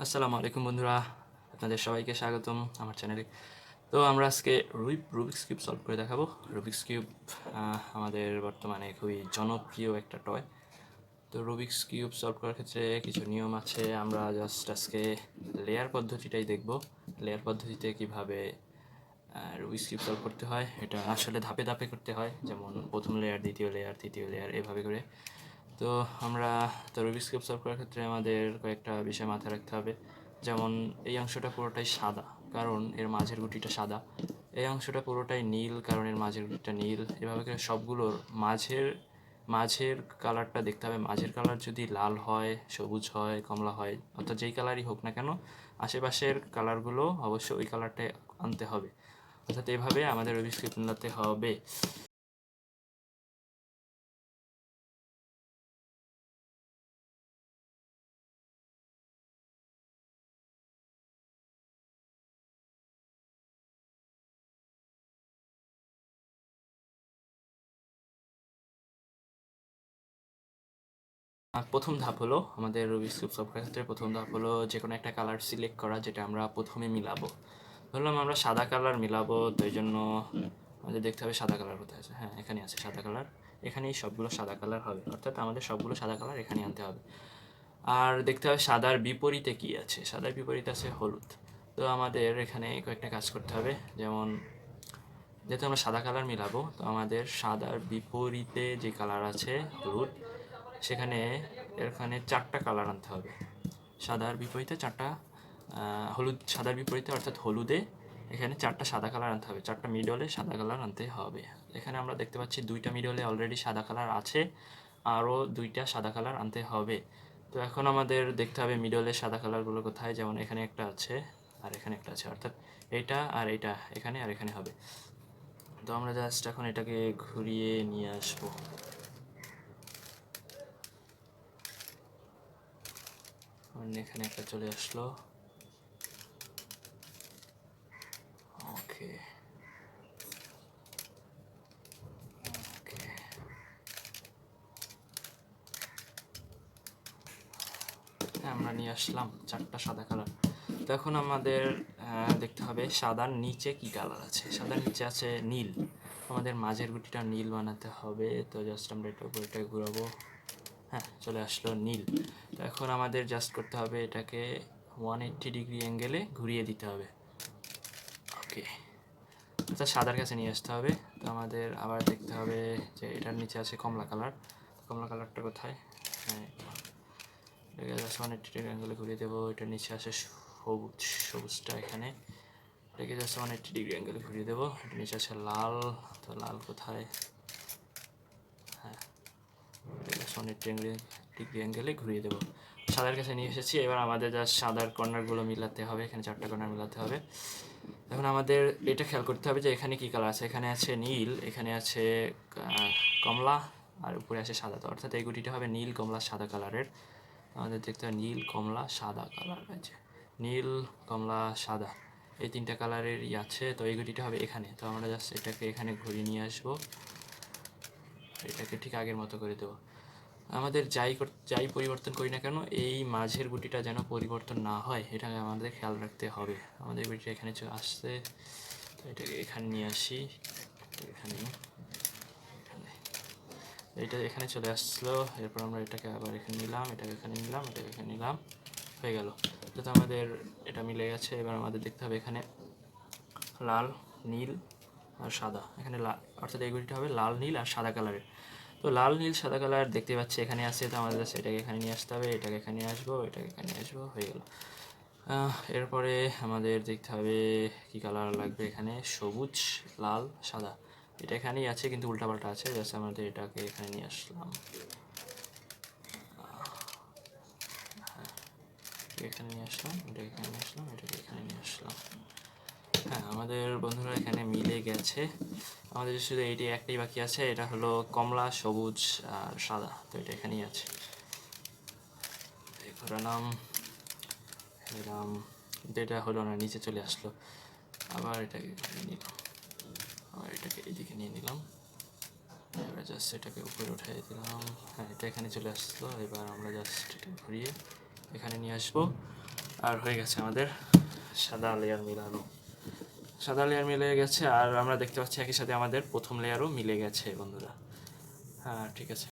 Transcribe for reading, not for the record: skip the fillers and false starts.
আসসালামু আলাইকুম বন্ধুরা, আপনাদের সবাইকে স্বাগতম আমার চ্যানেলে। তো আমরা আজকে রুবিক্স কিউব সলভ করে দেখাবো। রুবিক্স কিউব আমাদের বর্তমানে খুবই জনপ্রিয় একটা টয়। তো রুবিক্স কিউব সলভ করার ক্ষেত্রে কিছু নিয়ম আছে। আমরা জাস্ট আজকে লেয়ার পদ্ধতিটাই দেখব। লেয়ার পদ্ধতিতে কিভাবে রুবিক্স কিউব সলভ করতে হয়, এটা আসলে ধাপে ধাপে করতে হয়। যেমন প্রথম লেয়ার, দ্বিতীয় লেয়ার, তৃতীয় লেয়ার, এভাবে করে। তো আমরা রুবিক্স কিউব সলভ করার ক্ষেত্রে আমাদের কয়েকটা বিষয় মাথায় রাখতে হবে। যেমন এই অংশটা পুরোটাই সাদা, কারণ এর মাঝের গুটিটা সাদা। এই অংশটা পুরোটাই নীল, কারণ এর মাঝের গুটিটা নীল। এভাবে করে সবগুলোর মাঝের মাঝের কালারটা দেখতে হবে। মাঝের কালার যদি লাল হয়, সবুজ হয়, কমলা হয়, অর্থাৎ যেই কালারই হোক না কেন, আশেপাশের কালারগুলো অবশ্যই ওই কালারটাই আনতে হবে। অর্থাৎ এভাবে আমাদের রুবিক্স কিউব মেলাতে হবে। প্রথম ধাপ হলো আমাদের রুবিক্স কিউব সলভ করার ক্ষেত্রে প্রথম ধাপ হলো যে কোনো একটা কালার সিলেক্ট করা, যেটা আমরা প্রথমে মিলাবো। ধরলাম আমরা সাদা কালার মিলাবো, তো এই জন্য আমাদের দেখতে হবে সাদা কালার কোথায় আছে। হ্যাঁ, এখানে আছে সাদা কালার। এখানেই সবগুলো সাদা কালার হবে, অর্থাৎ আমাদের সবগুলো সাদা কালার এখানে আনতে হবে। আর দেখতে হবে সাদার বিপরীতে কি আছে। সাদার বিপরীতে আছে হলুদ। তো আমাদের এখানে কয়েকটা কাজ করতে হবে। যেমন যেহেতু আমরা সাদা কালার মিলাবো, তো আমাদের সাদার বিপরীতে যে কালার আছে হলুদ, সেখানে এখানে চারটা কালার আনতে হবে। সাদার বিপরীতে চারটা হলুদ, সাদার বিপরীতে অর্থাৎ হলুদে এখানে চারটা সাদা কালার আনতে হবে। চারটা মিডলে সাদা কালার আনতে হবে। এখানে আমরা দেখতে পাচ্ছি দুইটা মিডলে অলরেডি সাদা কালার আছে, আরও দুইটা সাদা কালার আনতে হবে। তো এখন আমাদের দেখতে হবে মিডলে সাদা কালারগুলো কোথায়। যেমন এখানে একটা আছে আর এখানে একটা আছে, অর্থাৎ এইটা আর এইটা এখানে আর এখানে হবে। তো আমরা জাস্ট এখন এটাকে ঘুরিয়ে নিয়ে আসবো। এখানে একটা চলে আসলো। ওকে, আমরা নিয়ে আসলাম চারটা সাদা কালার। তো এখন আমাদের দেখতে হবে সাদার নিচে কি কালার আছে। সাদার নিচে আছে নীল। আমাদের মাঝের গুটিটা নীল বানাতে হবে। তো জাস্ট আমরা এটা উপরে ঘুরাবো। হ্যাঁ, চলে আসলো নীল। তো এখন আমাদের জাস্ট করতে হবে এটাকে 180 ডিগ্রি অ্যাঙ্গেলে ঘুরিয়ে দিতে হবে। ওকে, আচ্ছা, সাদার কাছে নিয়ে আসতে হবে। তো আমাদের আবার দেখতে হবে যে এটার নিচে আছে কমলা কালার। কমলা কালারটা কোথায়? হ্যাঁ, এটাকে জাস্ট 180 ডিগ্রি অ্যাঙ্গেলে ঘুরিয়ে দেবো। এটার নিচে আছে সবুজ। সবুজটা এখানে। এটাকে জাস্ট 180 ডিগ্রি অ্যাঙ্গেলে ঘুরিয়ে দেবো। এটার নিচে আছে লাল। তো লাল কোথায়? হ্যাঁ, এটাকে জাস্ট 180 ডিগ্রি অ্যাঙ্গেলে ঘুরিয়ে দেবো। সাদার কাছে নিয়ে এসেছি। এবার আমাদের জাস্ট সাদার কর্নারগুলো মিলাতে হবে। এখানে চারটা কর্নার মিলাতে হবে। এখন আমাদের এটা খেয়াল করতে হবে যে এখানে কী কালার আছে। এখানে আছে নীল, এখানে আছে কমলা, আর উপরে আছে সাদা। তো অর্থাৎ এই গুটিটা হবে নীল, কমলা, সাদা কালারের। আমাদের দেখতে হবে নীল, কমলা, সাদা কালার আছে। নীল, কমলা, সাদা, এই তিনটা কালারেরই আছে। তো এই গুটিটা হবে এখানে। তো আমরা জাস্ট এটাকে এখানে ঘুরিয়ে নিয়ে আসবো। এটাকে ঠিক আগের মতো করে দেবো। আমাদের যাই পরিবর্তন করি না কেন, এই মাঝের গুটিটা যেন পরিবর্তন না হয়, এটা আমাদের খেয়াল রাখতে হবে। আমাদের গুটিটা এখানে আসছে, তো এটাকে এখানে নিয়ে আসি। এখানে এটা এখানে চলে আসলো। এরপর আমরা এটাকে আবার এখানে নিলাম, এটাকে এখানে নিলাম, এটাকে এখানে নিলাম, হয়ে গেল। তো আমাদের এটা মিলে গেছে। এবার আমাদের দেখতে হবে এখানে লাল, নীল আর সাদা। এখানে লাল, অর্থাৎ এই গুটিটা হবে লাল, নীল আর সাদা কালারের। তো লাল, নীল, সাদা কালার দেখতে পাচ্ছি এখানে আছে। তো আমাদের এটাকে এখানে নিয়ে আসতে হবে, এটাকে এখানে নিয়ে আসবো, এটাকে এখানে নিয়ে আসবো, হয়ে গেল। এরপরে আমাদের দেখতে হবে কী কালার লাগবে। এখানে সবুজ, লাল, সাদা, এটা এখানেই আছে কিন্তু উল্টাপাল্টা আছে। জাস্ট আমাদের এটাকে এখানে নিয়ে আসলাম, এখানে নিয়ে আসলাম, এটাকে এখানে নিয়ে আসলাম, এটাকে এখানে নিয়ে আসলাম। হ্যাঁ, আমাদের বন্ধুরা এখানে মিলে গেছে। আমাদের শুধু এইটি একটাই বাকি আছে, এটা হলো কমলা, সবুজ আর সাদা। তো এটা এখানেই আছে। ঘোরালাম, এলাম, কিন্তু এটা হলো না, নিচে চলে আসলো। আবার এটাকে ঘুরিয়ে নিলাম, আবার এটাকে এইদিকে নিয়ে নিলাম। এবার জাস্ট এটাকে উপরে উঠিয়ে দিলাম। হ্যাঁ, এটা এখানে চলে আসলো। এবার আমরা জাস্ট এটা ঘুরিয়ে এখানে নিয়ে আসবো। আর হয়ে গেছে আমাদের সাদা লেয়ার মিলানো, সাদা লেয়ার মিলে গেছে। আর আমরা দেখতে পাচ্ছি একই সাথে আমাদের প্রথম লেয়ারও মিলে গেছে বন্ধুরা। হ্যাঁ ঠিক আছে।